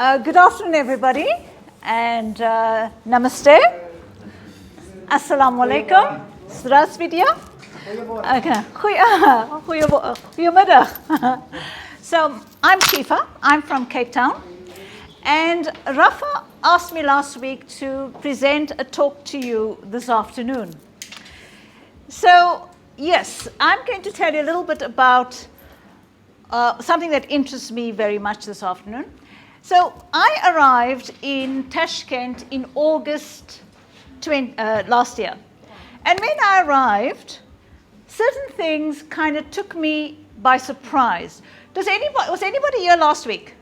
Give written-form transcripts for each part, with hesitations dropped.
Good afternoon, everybody, and namaste. Assalamu alaikum. Здравствуйте. Okay. Goedemiddag. So I'm Shifa. I'm from Cape Town. And Rafa asked me last week to present a talk to you this afternoon. So, yes, I'm going to tell you a little bit about something that interests me very much this afternoon. So I arrived in Tashkent in August last year. And when I arrived, certain things kind of took me by surprise. Was anybody here last week?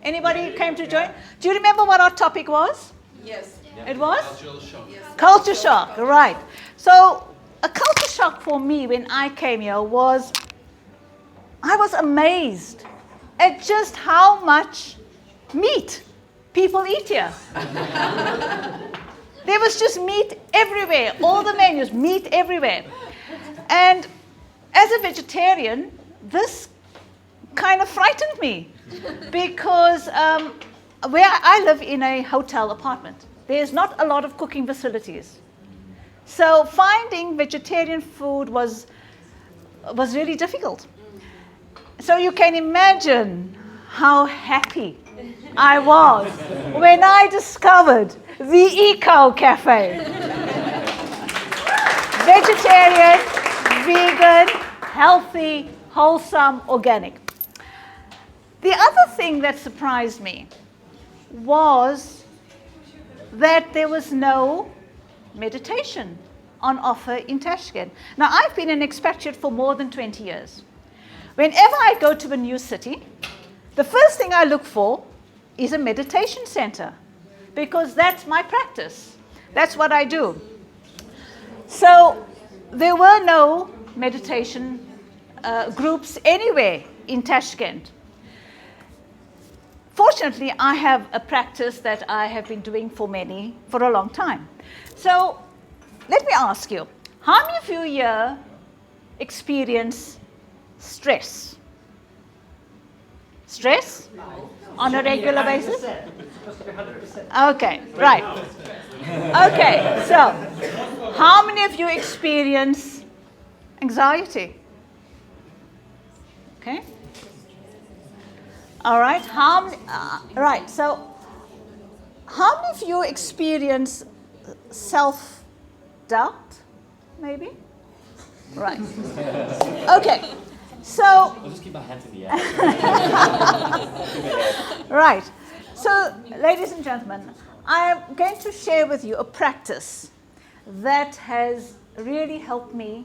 Anybody came to join? Do you remember what our topic was? Yes. Yeah. It was? Cultural shock. Yes. Culture shock, right. So a culture shock for me when I came here was, I was amazed at just how much meat people eat here. There was just meat everywhere, all the menus, meat everywhere. And as a vegetarian, this kind of frightened me because where I live in a hotel apartment, there's not a lot of cooking facilities. So finding vegetarian food was really difficult. So you can imagine how happy I was when I discovered the Eco Cafe. Vegetarian, vegan, healthy, wholesome, organic. The other thing that surprised me was that there was no meditation on offer in Tashkent. Now, I've been an expatriate for more than 20 years. Whenever I go to a new city, the first thing I look for is a meditation center because that's my practice. That's what I do. So there were no meditation groups anywhere in Tashkent. Fortunately, I have a practice that I have been doing for a long time. So let me ask you, how many of you here experience stress? Stress? On a regular basis? Okay, right. Okay, so how many of you experience anxiety? Okay. All right. Right. So, how many of you experience self-doubt? Maybe. Right. Okay. So. I'll just keep my hands in the air. Right. So, ladies and gentlemen, I am going to share with you a practice that has really helped me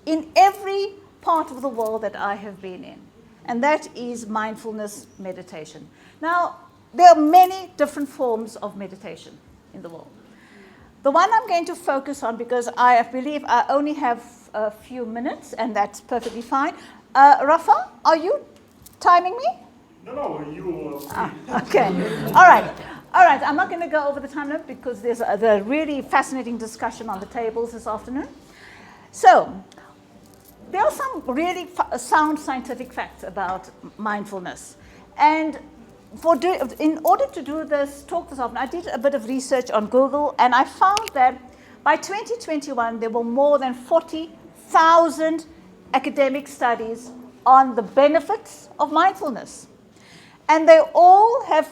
in every part of the world that I have been in. And that is mindfulness meditation. Now, there are many different forms of meditation in the world. The one I'm going to focus on, because I believe I only have a few minutes, and that's perfectly fine. Rafa, are you timing me? No, you. Okay. All right. I'm not going to go over the time limit because there's a really fascinating discussion on the tables this afternoon. So, there are some really sound scientific facts about mindfulness. And in order to do this talk this afternoon, I did a bit of research on Google, and I found that by 2021, there were more than 40,000 academic studies on the benefits of mindfulness. And they all have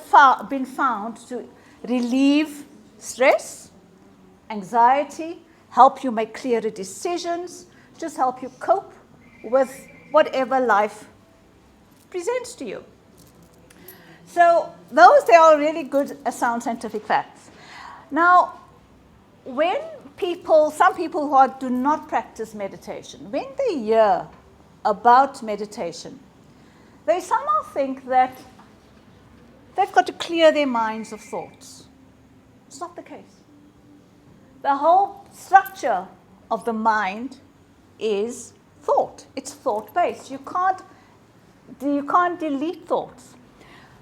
been found to relieve stress, anxiety, help you make clearer decisions, just help you cope with whatever life presents to you. So they are really good sound scientific facts. Now, when some people who do not practice meditation, when they hear about meditation, they somehow think that they've got to clear their minds of thoughts. It's not the case. The whole structure of the mind is thought. It's thought-based. You can't delete thoughts.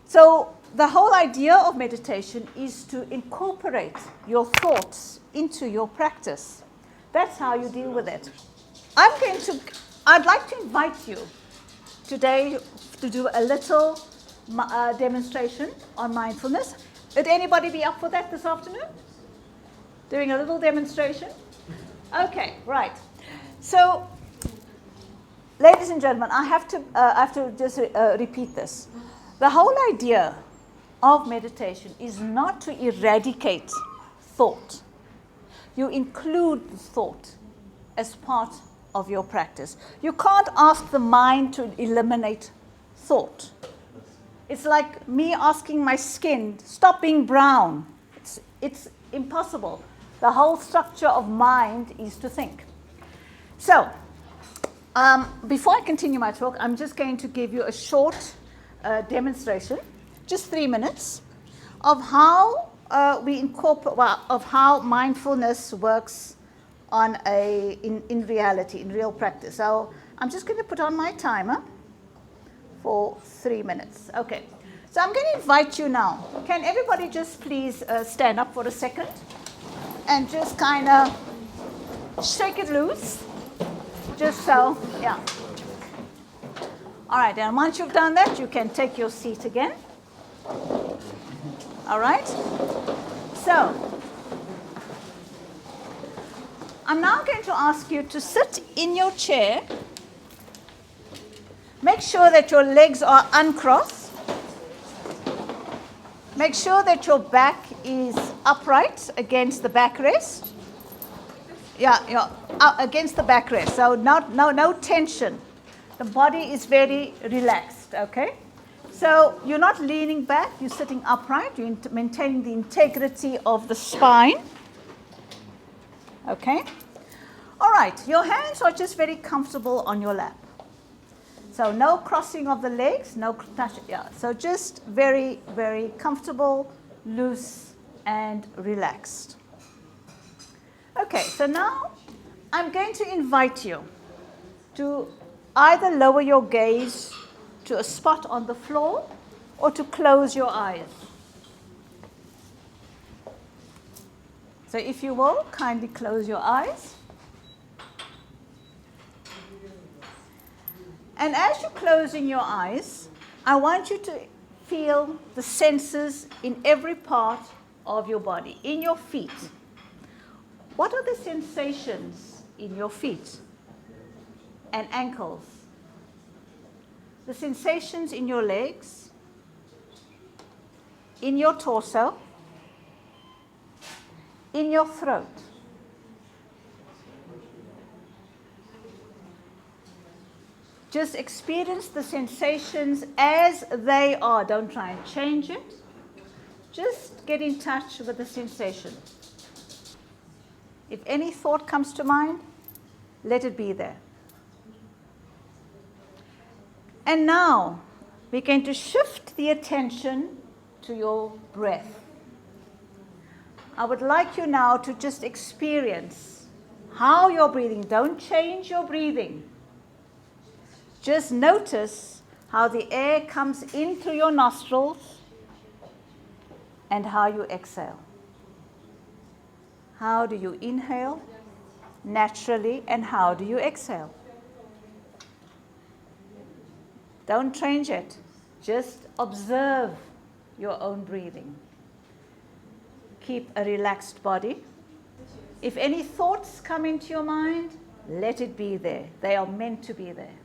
So the whole idea of meditation is to incorporate your thoughts into your practice. That's how you deal with it. I'd like to invite you today to do a little demonstration on mindfulness. Would anybody be up for that this afternoon? Doing a little demonstration? Okay, right. So, ladies and gentlemen, I have to just repeat this. The whole idea of meditation is not to eradicate thought. You include thought as part of your practice. You can't ask the mind to eliminate thought. It's like me asking my skin, stop being brown. It's impossible. The whole structure of mind is to think. So, before I continue my talk, I'm just going to give you a short demonstration, just 3 minutes, of how we incorporate, of how mindfulness works on in reality, in real practice. So I'm just going to put on my timer for 3 minutes. Okay. So I'm going to invite you now. Can everybody just please stand up for a second and just kind of shake it loose? Just so, yeah. All right, and once you've done that, you can take your seat again. All right? So, I'm now going to ask you to sit in your chair. Make sure that your legs are uncrossed. Make sure that your back is upright against the backrest. Yeah, against the backrest. So no tension. The body is very relaxed, okay? So you're not leaning back, you're sitting upright, you're maintaining the integrity of the spine. Okay? All right, your hands are just very comfortable on your lap. So no crossing of the legs, no touch, yeah. So just very, very comfortable, loose, and relaxed. Okay, so now I'm going to invite you to either lower your gaze to a spot on the floor or to close your eyes. So if you will, kindly close your eyes. And as you're closing your eyes, I want you to feel the senses in every part of your body, in your feet. What are the sensations in your feet and ankles? The sensations in your legs, in your torso, in your throat. Just experience the sensations as they are. Don't try and change it. Just get in touch with the sensation. If any thought comes to mind, let it be there. And now, we're going to shift the attention to your breath. I would like you now to just experience how you're breathing. Don't change your breathing. Just notice how the air comes in through your nostrils and how you exhale. How do you inhale naturally and how do you exhale? Don't change it. Just observe your own breathing. Keep a relaxed body. If any thoughts come into your mind, let it be there. They are meant to be there.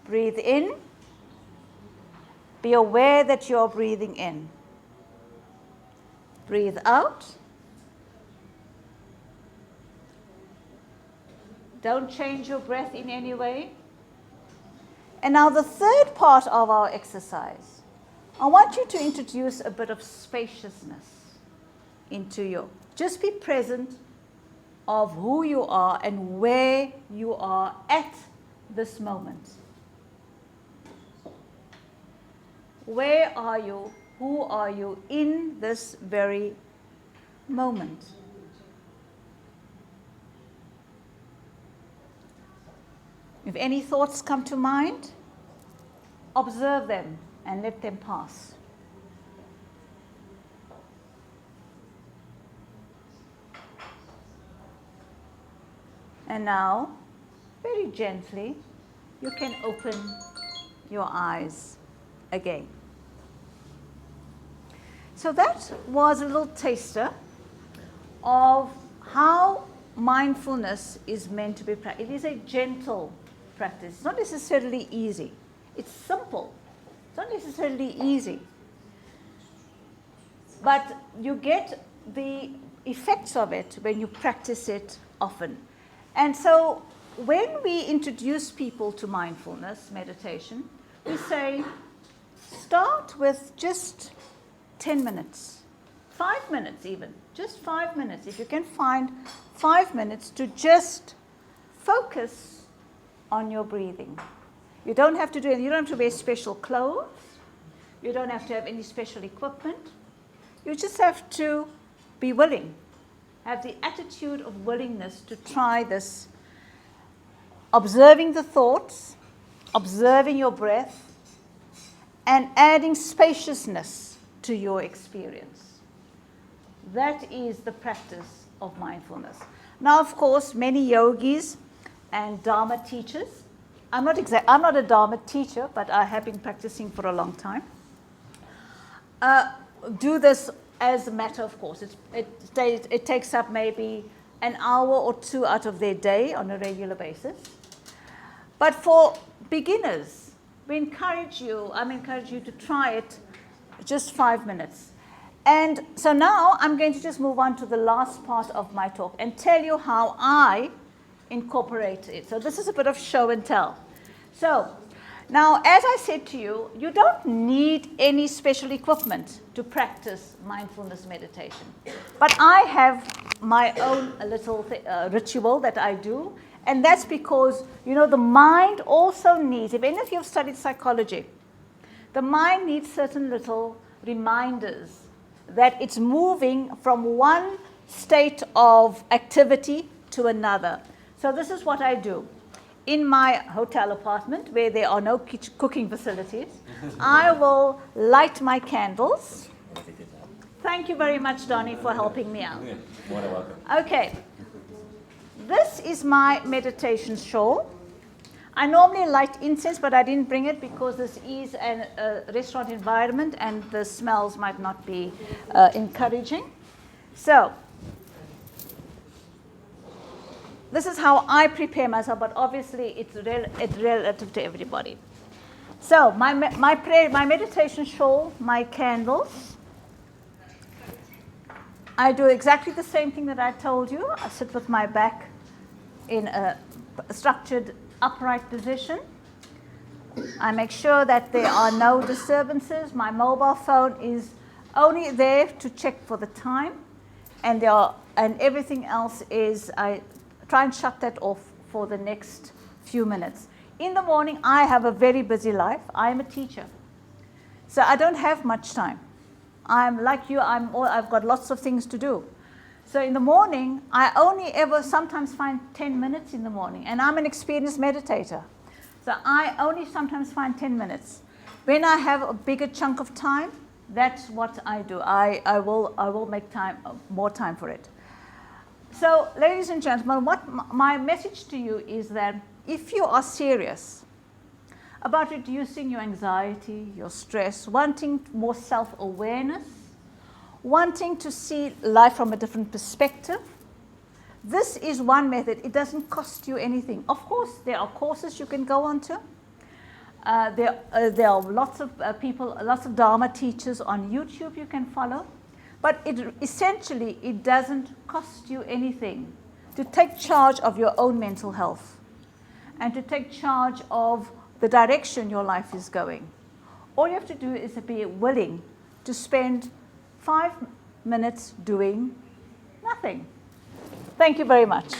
Breathe in. Be aware that you're breathing in. Breathe out. Don't change your breath in any way. And now the third part of our exercise, I want you to introduce a bit of spaciousness into you. Just be present of who you are and where you are at this moment. Where are you? Who are you in this very moment? If any thoughts come to mind, observe them and let them pass. And now, very gently, you can open your eyes again. So that was a little taster of how mindfulness is meant to be practiced. It is a gentle practice. It's not necessarily easy. It's simple. It's not necessarily easy. But you get the effects of it when you practice it often. And so when we introduce people to mindfulness meditation, we say, start with just 10 minutes, 5 minutes even, just 5 minutes. If you can find 5 minutes to just focus on your breathing. You don't have to do it, you don't have to wear special clothes. You don't have to have any special equipment. You just have to be willing, have the attitude of willingness to try this, observing the thoughts, observing your breath, and adding spaciousness to your experience. That is the practice of mindfulness. Now, of course, many yogis and Dharma teachers, I'm not a Dharma teacher, but I have been practicing for a long time, do this as a matter of course. It takes up maybe an hour or two out of their day on a regular basis. But for beginners, I'm encourage you to try it just 5 minutes. And so now I'm going to just move on to the last part of my talk and tell you how I incorporate it. So this is a bit of show and tell. So now, as I said to you, you don't need any special equipment to practice mindfulness meditation. But I have my own little ritual that I do. And that's because, the mind also needs, if any of you have studied psychology, the mind needs certain little reminders that it's moving from one state of activity to another. So this is what I do. In my hotel apartment, where there are no cooking facilities, I will light my candles. Thank you very much, Donnie, for helping me out. More than welcome. Okay. This is my meditation shawl. I normally light incense, but I didn't bring it because this is a restaurant environment and the smells might not be encouraging. So, this is how I prepare myself, but obviously it's relative to everybody. So, my meditation shawl, my candles. I do exactly the same thing that I told you. I sit with my back in a structured upright position. I make sure that there are no disturbances. My mobile phone is only there to check for the time, and everything else is, I try and shut that off for the next few minutes. In the morning, I have a very busy life. I am a teacher, so I don't have much time. I'm like you, I've got lots of things to do. So in the morning, I only ever sometimes find 10 minutes in the morning, and I'm an experienced meditator. So I only sometimes find 10 minutes. When I have a bigger chunk of time, that's what I do. I will make more time for it. So ladies and gentlemen, what my message to you is that if you are serious about reducing your anxiety, your stress, wanting more self-awareness, wanting to see life from a different perspective, this is one method. It doesn't cost you anything. Of course, there are courses you can go on to. There are lots of people, lots of Dharma teachers on YouTube you can follow. But essentially, it doesn't cost you anything to take charge of your own mental health and to take charge of the direction your life is going. All you have to do is to be willing to spend 5 minutes doing nothing. Thank you very much.